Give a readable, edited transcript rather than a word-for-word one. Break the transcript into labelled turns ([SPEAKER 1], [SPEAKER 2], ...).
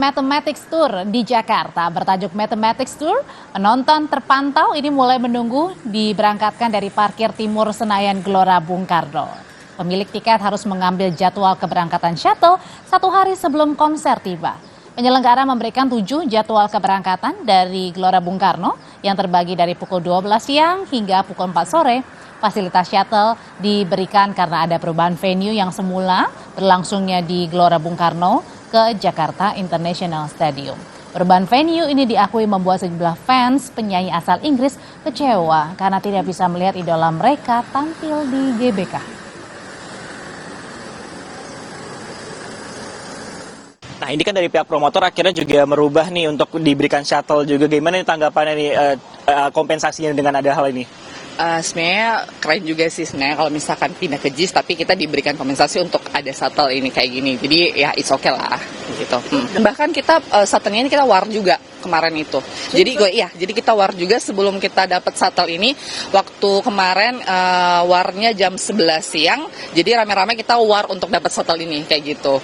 [SPEAKER 1] Mathematics Tour di Jakarta bertajuk Mathematics Tour, penonton terpantau ini mulai menunggu diberangkatkan dari parkir timur Senayan Gelora Bung Karno. Pemilik tiket harus mengambil jadwal keberangkatan shuttle 1 hari sebelum konser tiba. Penyelenggara memberikan 7 jadwal keberangkatan dari Gelora Bung Karno yang terbagi dari pukul 12 siang hingga pukul 4 sore. Fasilitas shuttle diberikan karena ada perubahan venue yang semula berlangsungnya di Gelora Bung Karno ke Jakarta International Stadium. Perubahan venue ini diakui membuat sejumlah fans penyanyi asal Inggris kecewa karena tidak bisa melihat idola mereka tampil di GBK.
[SPEAKER 2] Nah, ini kan dari pihak promotor akhirnya juga merubah nih untuk diberikan shuttle juga. Gimana nih tanggapannya nih kompensasinya dengan ada hal ini?
[SPEAKER 3] Sebenarnya keren juga sih sebenarnya kalau misalkan pindah ke JIS tapi kita diberikan kompensasi untuk ada shuttle ini kayak gini. Jadi ya it's okay lah gitu. Bahkan kita shuttle-nya ini kita war juga kemarin itu. Jadi kita war juga sebelum kita dapat shuttle ini. Waktu kemarin warnya jam 11 siang. Jadi rame-rame kita war untuk dapat shuttle ini kayak gitu.